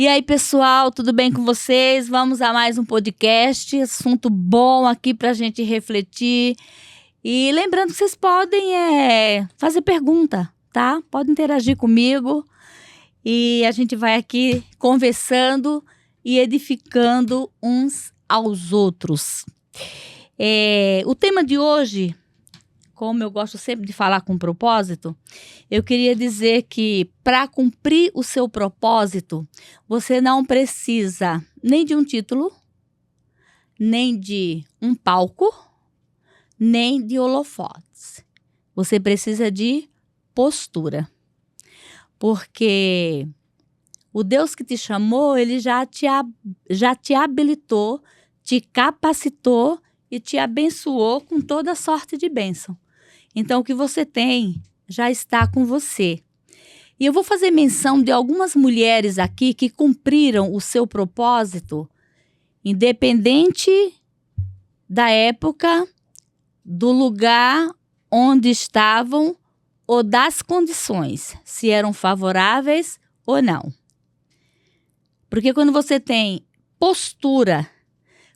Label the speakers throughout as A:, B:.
A: E aí, pessoal, tudo bem com vocês? Vamos a mais um podcast, assunto bom aqui para a gente refletir. E lembrando que vocês podem fazer pergunta, tá? Podem interagir comigo e a gente vai aqui conversando e edificando uns aos outros. O tema de hoje, como eu gosto sempre de falar com propósito, eu queria dizer que para cumprir o seu propósito, você não precisa nem de um título, nem de um palco, nem de holofotes. Você precisa de postura. Porque o Deus que te chamou, ele já te habilitou, te capacitou e te abençoou com toda sorte de bênção. Então, o que você tem já está com você. E eu vou fazer menção de algumas mulheres aqui que cumpriram o seu propósito, independente da época, do lugar onde estavam ou das condições, se eram favoráveis ou não. Porque quando você tem postura,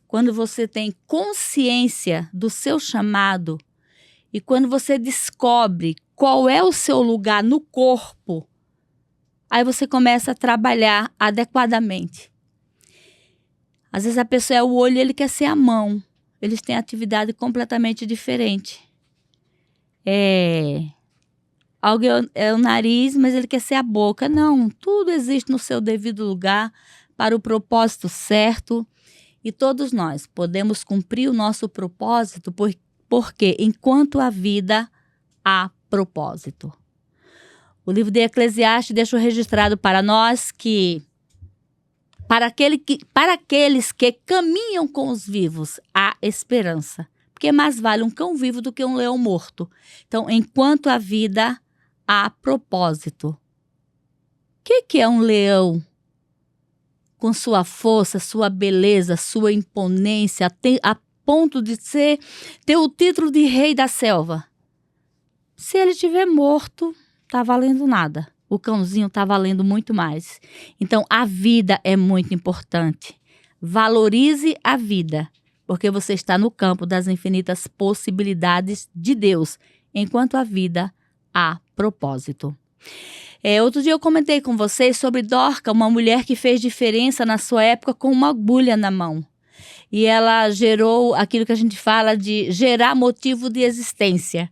A: quando você tem consciência do seu chamado e quando você descobre qual é o seu lugar no corpo, aí você começa a trabalhar adequadamente. Às vezes a pessoa é o olho, ele quer ser a mão. Eles têm atividade completamente diferente. Alguém é o nariz, mas ele quer ser a boca. Não, tudo existe no seu devido lugar, para o propósito certo. E todos nós podemos cumprir o nosso propósito, porque enquanto há vida, há propósito. O livro de Eclesiastes deixa registrado para nós que para aqueles que caminham com os vivos, há esperança. Porque mais vale um cão vivo do que um leão morto. Então, enquanto há vida, há propósito. O que é um leão? Com sua força, sua beleza, sua imponência, a ponto de ter o título de rei da selva. Se ele estiver morto, está valendo nada. O cãozinho está valendo muito mais. Então, a vida é muito importante. Valorize a vida, porque você está no campo das infinitas possibilidades de Deus. Enquanto a vida, há propósito. Outro dia eu comentei com vocês sobre Dorca, uma mulher que fez diferença na sua época com uma agulha na mão. E ela gerou aquilo que a gente fala de gerar motivo de existência.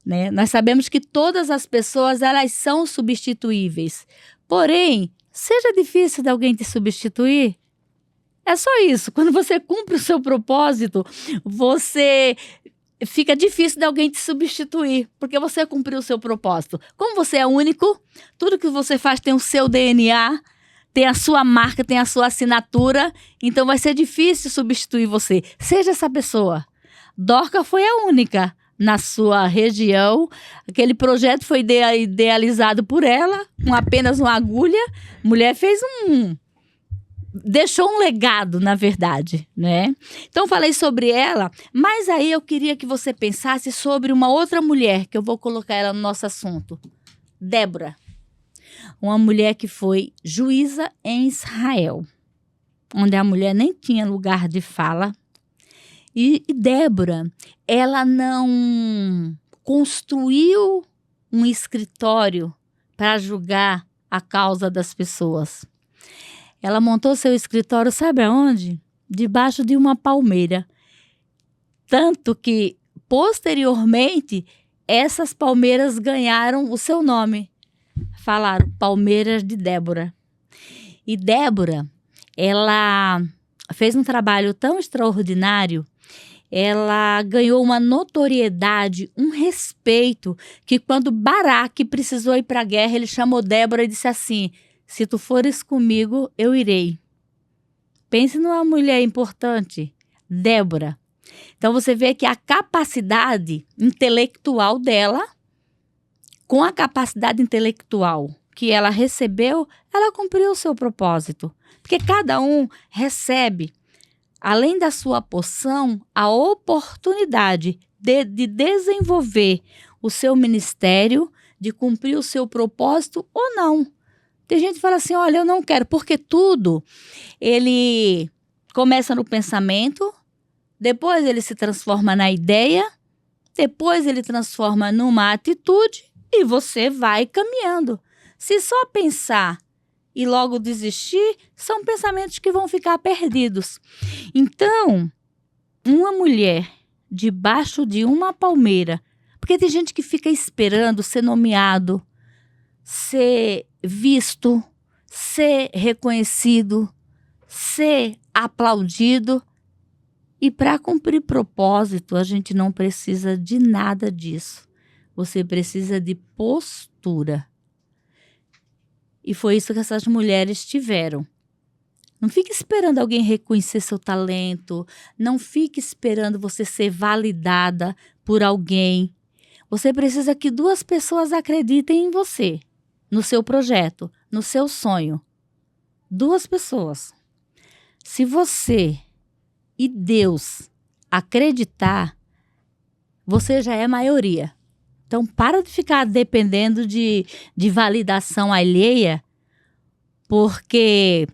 A: Né? Nós sabemos que todas as pessoas elas são substituíveis. Porém, seja difícil de alguém te substituir. É só isso. Quando você cumpre o seu propósito, fica difícil de alguém te substituir, porque você cumpriu o seu propósito. Como você é único, tudo que você faz tem o seu DNA, tem a sua marca, tem a sua assinatura, então vai ser difícil substituir você. Seja essa pessoa. Dorca foi a única na sua região. Aquele projeto foi idealizado por ela, com apenas uma agulha. A mulher deixou um legado, na verdade, né? Então, falei sobre ela, mas aí eu queria que você pensasse sobre uma outra mulher, que eu vou colocar ela no nosso assunto. Débora. Uma mulher que foi juíza em Israel, onde a mulher nem tinha lugar de fala. E Débora, ela não construiu um escritório para julgar a causa das pessoas. Ela montou seu escritório, sabe aonde? Debaixo de uma palmeira. Tanto que, posteriormente, essas palmeiras ganharam o seu nome. Falaram Palmeiras de Débora. E Débora, ela fez um trabalho tão extraordinário, ela ganhou uma notoriedade, um respeito, que quando Baraque precisou ir para a guerra, ele chamou Débora e disse assim: se tu fores comigo, eu irei. Pense numa mulher importante, Débora. Então você vê que a capacidade intelectual dela, com a capacidade intelectual que ela recebeu, ela cumpriu o seu propósito. Porque cada um recebe, além da sua porção, a oportunidade de desenvolver o seu ministério, de cumprir o seu propósito ou não. Tem gente que fala assim, olha, eu não quero, porque tudo, ele começa no pensamento, depois ele se transforma na ideia, depois ele transforma numa atitude e você vai caminhando. Se só pensar e logo desistir, são pensamentos que vão ficar perdidos. Então, uma mulher debaixo de uma palmeira, porque tem gente que fica esperando ser nomeado, ser visto, ser reconhecido, ser aplaudido. E para cumprir propósito, a gente não precisa de nada disso. Você precisa de postura. E foi isso que essas mulheres tiveram. Não fique esperando alguém reconhecer seu talento. Não fique esperando você ser validada por alguém. Você precisa que 2 pessoas acreditem em você, no seu projeto, no seu sonho. 2 pessoas. Se você e Deus acreditar, você já é maioria. Então, para de ficar dependendo de validação alheia, porque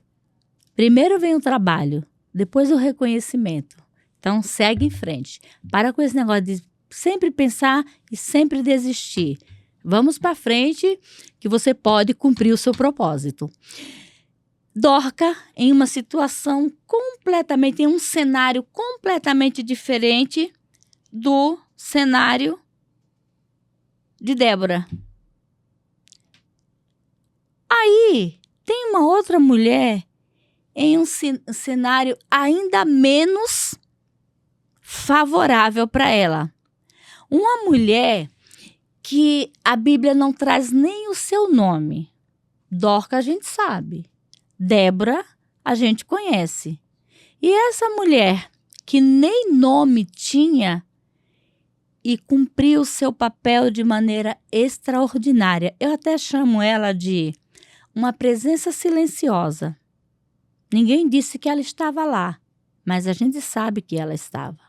A: primeiro vem o trabalho, depois o reconhecimento. Então, segue em frente. Para com esse negócio de sempre pensar e sempre desistir. Vamos para frente, que você pode cumprir o seu propósito. Dorca, em uma situação completamente, em um cenário completamente diferente do cenário de Débora. Aí, tem uma outra mulher em um cenário ainda menos favorável para ela. Uma mulher que a Bíblia não traz nem o seu nome. Dorca a gente sabe. Débora, a gente conhece. E essa mulher, que nem nome tinha e cumpriu o seu papel de maneira extraordinária. Eu até chamo ela de uma presença silenciosa. Ninguém disse que ela estava lá, mas a gente sabe que ela estava.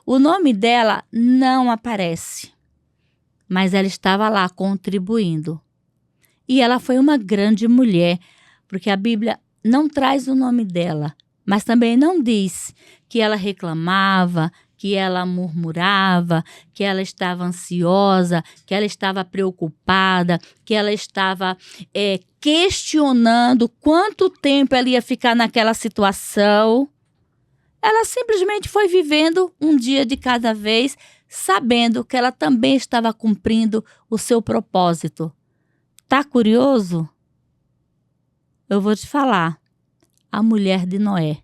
A: O nome dela não aparece, mas ela estava lá contribuindo. E ela foi uma grande mulher, porque a Bíblia não traz o nome dela, mas também não diz que ela reclamava, que ela murmurava, que ela estava ansiosa, que ela estava preocupada, que ela estava questionando quanto tempo ela ia ficar naquela situação. Ela simplesmente foi vivendo um dia de cada vez, sabendo que ela também estava cumprindo o seu propósito. Tá curioso? Eu vou te falar. A mulher de Noé.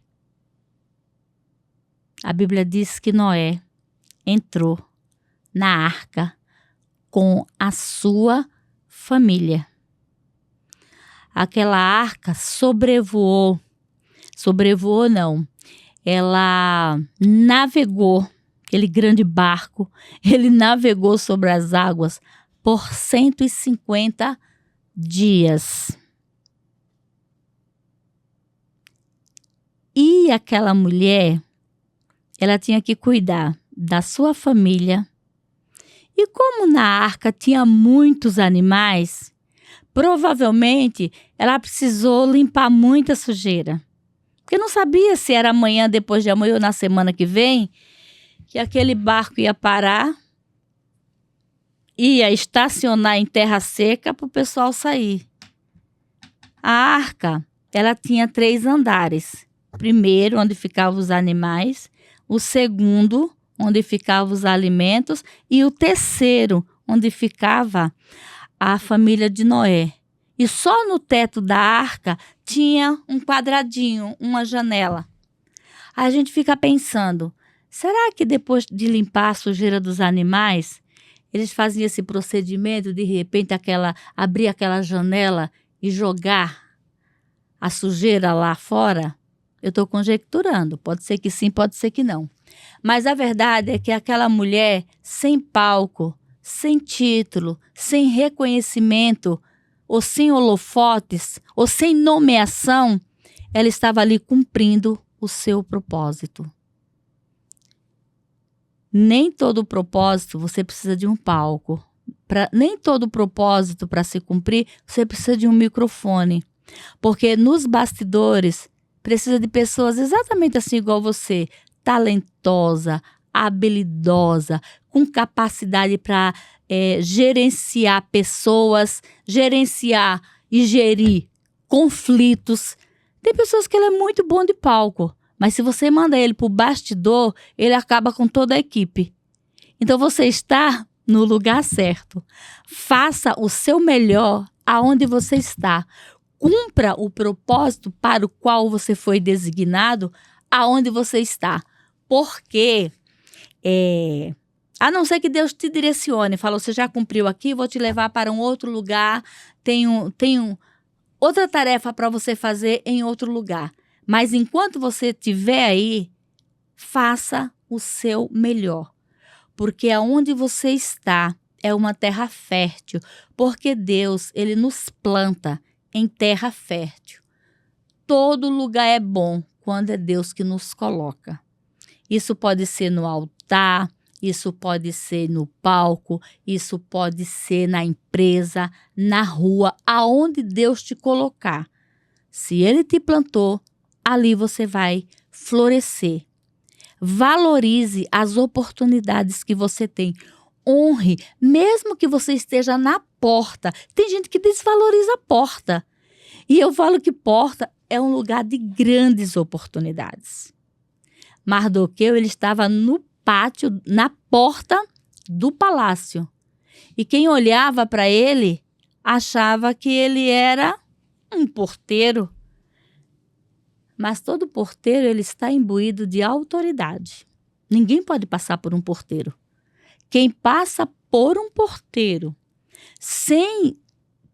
A: A Bíblia diz que Noé entrou na arca com a sua família. Aquela arca sobrevoou não, ela navegou, aquele grande barco, ele navegou sobre as águas por 150 dias. E aquela mulher, ela tinha que cuidar da sua família. E como na arca tinha muitos animais, provavelmente ela precisou limpar muita sujeira. Porque não sabia se era amanhã, depois de amanhã ou na semana que vem, que aquele barco ia parar, ia estacionar em terra seca para o pessoal sair. A arca, ela tinha 3 andares. O primeiro, onde ficavam os animais. O segundo, onde ficavam os alimentos. E o terceiro, onde ficava a família de Noé. E só no teto da arca tinha um quadradinho, uma janela. Aí a gente fica pensando, será que depois de limpar a sujeira dos animais, eles faziam esse procedimento, de repente abrir aquela janela e jogar a sujeira lá fora? Eu estou conjecturando, pode ser que sim, pode ser que não. Mas a verdade é que aquela mulher sem palco, sem título, sem reconhecimento, ou sem holofotes, ou sem nomeação, ela estava ali cumprindo o seu propósito. Nem todo propósito você precisa de um palco. nem todo propósito para se cumprir, você precisa de um microfone. Porque nos bastidores precisa de pessoas exatamente assim igual você, talentosa, habilidosa, com capacidade para gerenciar pessoas, gerenciar e gerir conflitos. Tem pessoas que ele é muito bom de palco, mas se você manda ele para o bastidor, ele acaba com toda a equipe. Então você está no lugar certo. Faça o seu melhor aonde você está. Cumpra o propósito para o qual você foi designado aonde você está. Porque, a não ser que Deus te direcione, falou, você já cumpriu aqui, vou te levar para um outro lugar, tenho outra tarefa para você fazer em outro lugar. Mas enquanto você estiver aí, faça o seu melhor. Porque aonde você está é uma terra fértil. Porque Deus, ele nos planta em terra fértil. Todo lugar é bom quando é Deus que nos coloca. Isso pode ser no altar, isso pode ser no palco, isso pode ser na empresa, na rua, aonde Deus te colocar. Se Ele te plantou, ali você vai florescer. Valorize as oportunidades que você tem. Honre, mesmo que você esteja na porta. Tem gente que desvaloriza a porta. E eu falo que porta é um lugar de grandes oportunidades. Mardoqueu, ele estava no pátio, na porta do palácio. E quem olhava para ele achava que ele era um porteiro. Mas todo porteiro, ele está imbuído de autoridade. Ninguém pode passar por um porteiro. Quem passa por um porteiro sem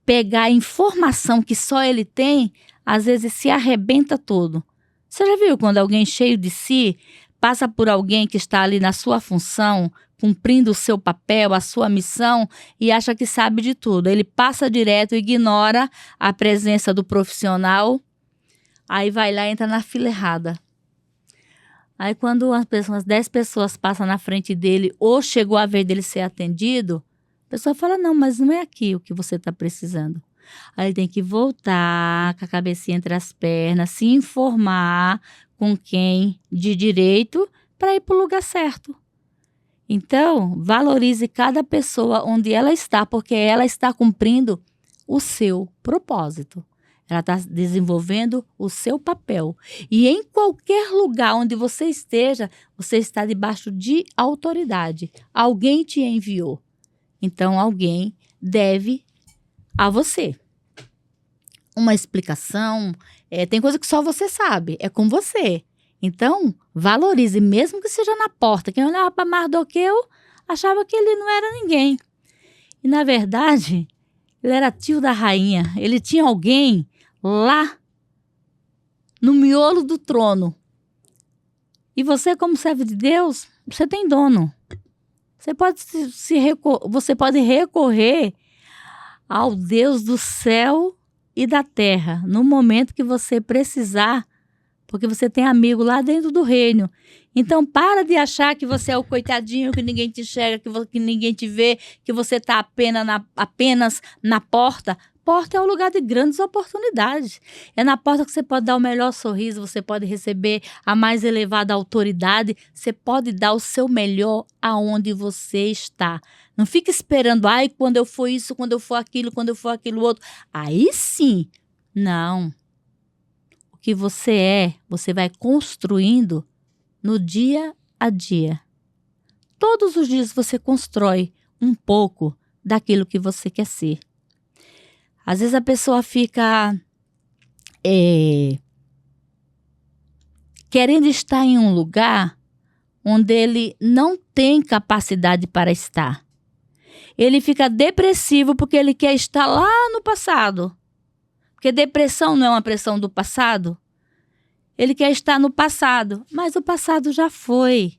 A: pegar a informação que só ele tem, às vezes se arrebenta todo. Você já viu quando alguém cheio de si passa por alguém que está ali na sua função, cumprindo o seu papel, a sua missão e acha que sabe de tudo. Ele passa direto, ignora a presença do profissional, aí vai lá e entra na fila errada. Aí quando umas 10 pessoas passam na frente dele ou chegou a vez dele ser atendido, a pessoa fala, não, mas não é aqui o que você está precisando. Aí ele tem que voltar com a cabecinha entre as pernas, se informar com quem de direito para ir para o lugar certo. Então, valorize cada pessoa onde ela está, porque ela está cumprindo o seu propósito. Ela está desenvolvendo o seu papel. E em qualquer lugar onde você esteja, você está debaixo de autoridade. Alguém te enviou. Então, alguém deve a você uma explicação. Tem coisa que só você sabe, é com você. Então, valorize, mesmo que seja na porta. Quem olhava para Mardoqueu achava que ele não era ninguém. E, na verdade, ele era tio da rainha. Ele tinha alguém lá no miolo do trono. E você, como servo de Deus, você tem dono. Você pode recorrer ao Deus do céu e da terra no momento que você precisar, porque você tem amigo lá dentro do reino. Então, para de achar que você é o coitadinho, que ninguém te enxerga, que ninguém te vê, que você está apenas na porta. Porta é um lugar de grandes oportunidades. É na porta que você pode dar o melhor sorriso, você pode receber a mais elevada autoridade, você pode dar o seu melhor aonde você está. Não fique esperando, quando eu for isso, quando eu for aquilo outro. Aí sim. Não. O que você você vai construindo no dia a dia. Todos os dias você constrói um pouco daquilo que você quer ser. Às vezes a pessoa fica querendo estar em um lugar onde ele não tem capacidade para estar. Ele fica depressivo porque ele quer estar lá no passado. Porque depressão não é uma pressão do passado. Ele quer estar no passado, mas o passado já foi.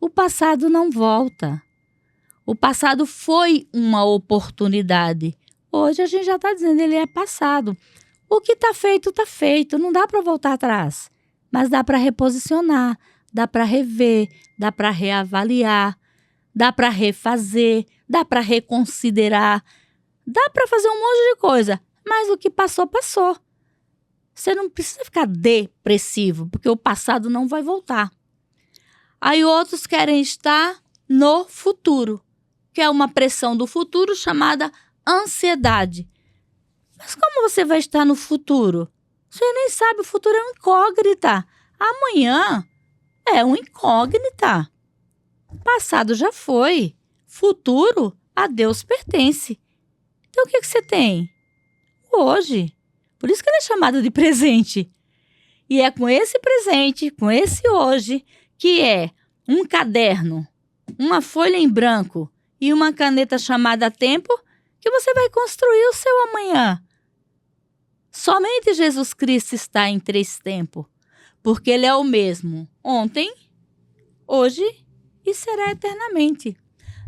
A: O passado não volta. O passado foi uma oportunidade. Hoje a gente já está dizendo, ele é passado. O que está feito. Não dá para voltar atrás. Mas dá para reposicionar, dá para rever, dá para reavaliar, dá para refazer, dá para reconsiderar, dá para fazer um monte de coisa, mas o que passou, passou. Você não precisa ficar depressivo, porque o passado não vai voltar. Aí outros querem estar no futuro, que é uma pressão do futuro chamada ansiedade. Mas como você vai estar no futuro? Você nem sabe, o futuro é uma incógnita. Amanhã é uma incógnita. Passado já foi. Futuro a Deus pertence. Então o que você tem? Hoje. Por isso que ele é chamado de presente. E é com esse presente, com esse hoje, que é um caderno, uma folha em branco e uma caneta chamada tempo, que você vai construir o seu amanhã. Somente Jesus Cristo está em 3 tempos, porque Ele é o mesmo ontem, hoje e será eternamente.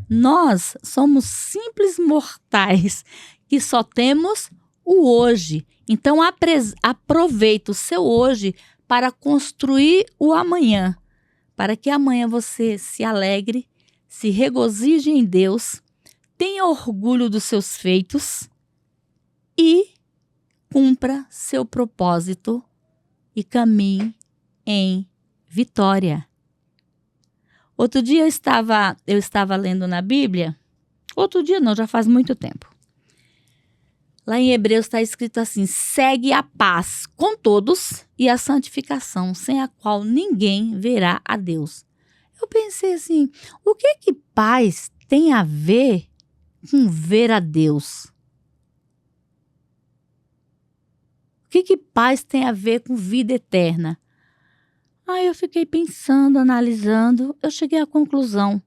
A: Nós somos simples mortais que só temos o hoje. Então aproveite o seu hoje para construir o amanhã, para que amanhã você se alegre, se regozije em Deus, tenha orgulho dos seus feitos e cumpra seu propósito e caminhe em vitória. Outro dia eu estava lendo na Bíblia, outro dia não, já faz muito tempo. Lá em Hebreus está escrito assim: segue a paz com todos e a santificação, sem a qual ninguém verá a Deus. Eu pensei assim, o que paz tem a ver com ver a Deus? O que paz tem a ver com vida eterna? Aí eu fiquei pensando, analisando, eu cheguei à conclusão.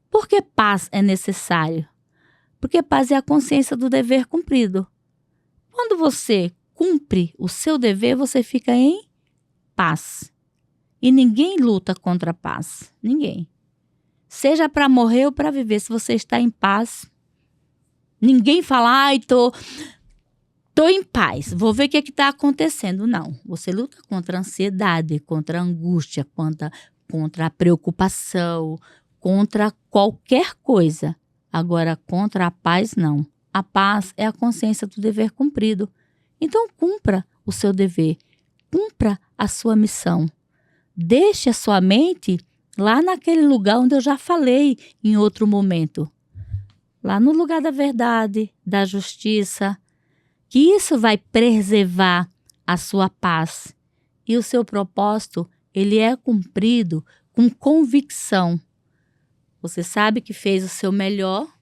A: Por que paz é necessário? Porque paz é a consciência do dever cumprido. Quando você cumpre o seu dever, você fica em paz. E ninguém luta contra a paz. Ninguém. Seja para morrer ou para viver, se você está em paz, ninguém fala, ai, tô em paz, vou ver o que está acontecendo. Não, você luta contra a ansiedade, contra a angústia, contra a preocupação, contra qualquer coisa. Agora, contra a paz, não. A paz é a consciência do dever cumprido. Então, cumpra o seu dever. Cumpra a sua missão. Deixe a sua mente lá naquele lugar onde eu já falei em outro momento. Lá no lugar da verdade, da justiça. Que isso vai preservar a sua paz. E o seu propósito, ele é cumprido com convicção. Você sabe que fez o seu melhor.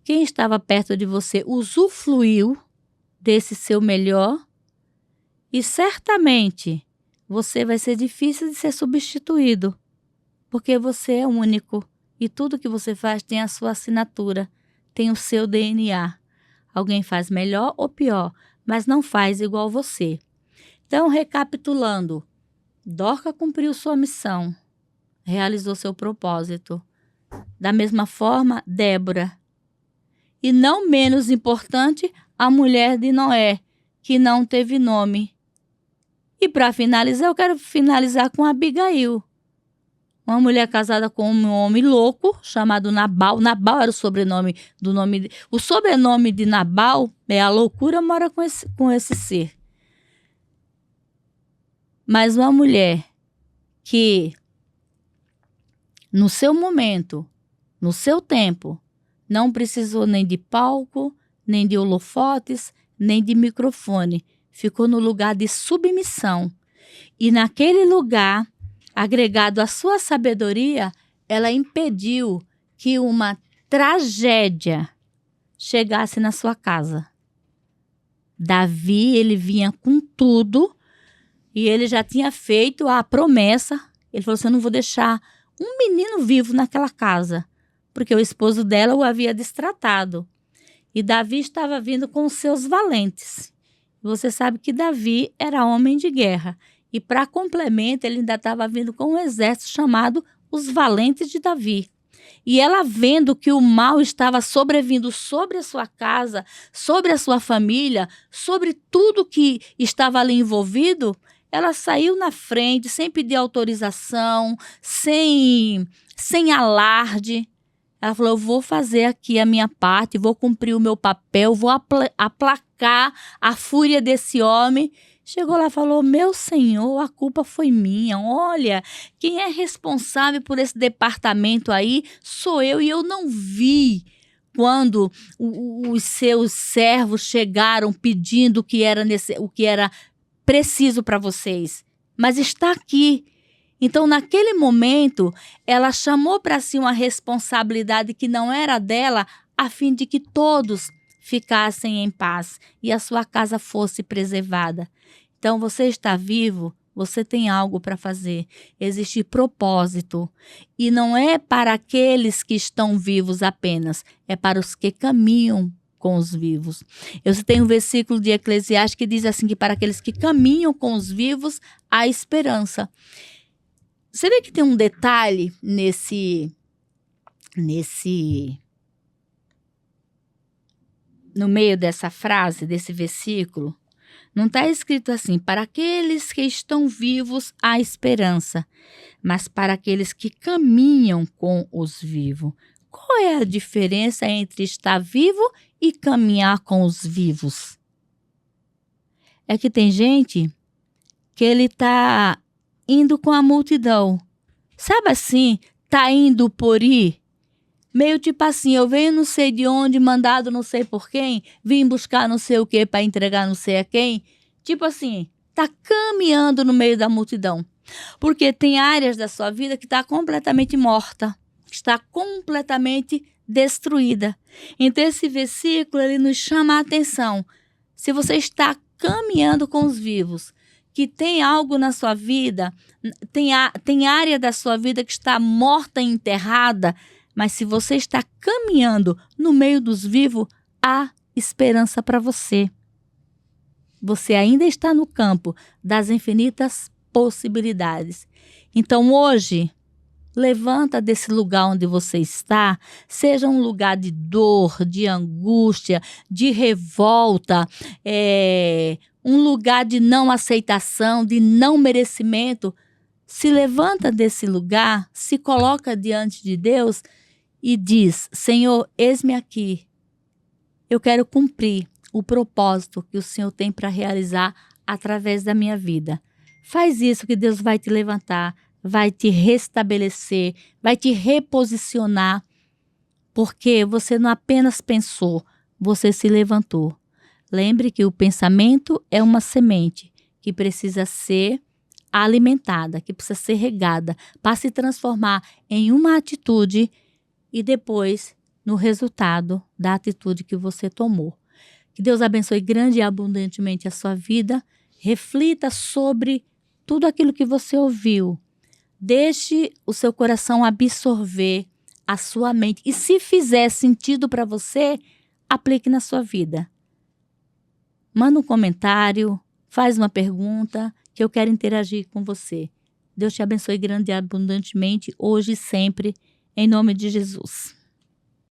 A: Quem estava perto de você usufruiu desse seu melhor. E certamente você vai ser difícil de ser substituído. Porque você é único. E tudo que você faz tem a sua assinatura. Tem o seu DNA. Alguém faz melhor ou pior, mas não faz igual você. Então, recapitulando. Dorca cumpriu sua missão. Realizou seu propósito. Da mesma forma, Débora. E não menos importante, a mulher de Noé, que não teve nome. E para finalizar, eu quero finalizar com Abigail. Uma mulher casada com um homem louco, chamado Nabal. Nabal era o sobrenome do nome. O sobrenome de Nabal é a loucura, mora com esse ser. Mas uma mulher que no seu momento, no seu tempo, não precisou nem de palco, nem de holofotes, nem de microfone. Ficou no lugar de submissão. E naquele lugar, agregado à sua sabedoria, ela impediu que uma tragédia chegasse na sua casa. Davi, ele vinha com tudo e ele já tinha feito a promessa. Ele falou assim, eu não vou deixar um menino vivo naquela casa, porque o esposo dela o havia destratado. E Davi estava vindo com os seus valentes. Você sabe que Davi era homem de guerra. E para complemento, ele ainda estava vindo com um exército chamado os valentes de Davi. E ela vendo que o mal estava sobrevindo sobre a sua casa, sobre a sua família, sobre tudo que estava ali envolvido, Ela saiu na frente, sem pedir autorização, sem alarde. Ela falou: eu vou fazer aqui a minha parte, vou cumprir o meu papel, vou aplacar a fúria desse homem. Chegou lá e falou: meu senhor, a culpa foi minha. Olha, quem é responsável por esse departamento aí sou eu, e eu não vi quando os seus servos chegaram pedindo o que era preciso para vocês. Mas está aqui. Então, naquele momento, ela chamou para si uma responsabilidade que não era dela, a fim de que todos ficassem em paz e a sua casa fosse preservada. Então, você está vivo, você tem algo para fazer. Existe propósito. E não é para aqueles que estão vivos apenas, é para os que caminham com os vivos. Eu tenho um versículo de Eclesiastes que diz assim, que para aqueles que caminham com os vivos, há esperança. Você vê que tem um detalhe no meio dessa frase, desse versículo? Não está escrito assim: para aqueles que estão vivos há esperança, mas para aqueles que caminham com os vivos. Qual é a diferença entre estar vivo e caminhar com os vivos? É que tem gente que ele está indo com a multidão. Sabe assim, tá indo por ir? Meio tipo assim, eu venho não sei de onde, mandado não sei por quem, vim buscar não sei o que para entregar não sei a quem. Tipo assim, tá caminhando no meio da multidão. Porque tem áreas da sua vida que está completamente morta, que está completamente destruída. Então esse versículo, ele nos chama a atenção. Se você está caminhando com os vivos, que tem algo na sua vida, tem área da sua vida que está morta e enterrada, mas se você está caminhando no meio dos vivos, há esperança para você. Você ainda está no campo das infinitas possibilidades. Então hoje, levanta desse lugar onde você está, seja um lugar de dor, de angústia, de revolta, um lugar de não aceitação, de não merecimento. Se levanta desse lugar, se coloca diante de Deus e diz: Senhor, eis-me aqui. Eu quero cumprir o propósito que o Senhor tem para realizar através da minha vida. Faz isso que Deus vai te levantar, vai te restabelecer, vai te reposicionar, porque você não apenas pensou, você se levantou. Lembre que o pensamento é uma semente que precisa ser alimentada, que precisa ser regada, para se transformar em uma atitude e depois no resultado da atitude que você tomou. Que Deus abençoe grande e abundantemente a sua vida. Reflita sobre tudo aquilo que você ouviu. Deixe o seu coração absorver a sua mente. E se fizer sentido para você, aplique na sua vida. Manda um comentário, faz uma pergunta, que eu quero interagir com você. Deus te abençoe grande e abundantemente, hoje e sempre, em nome de Jesus.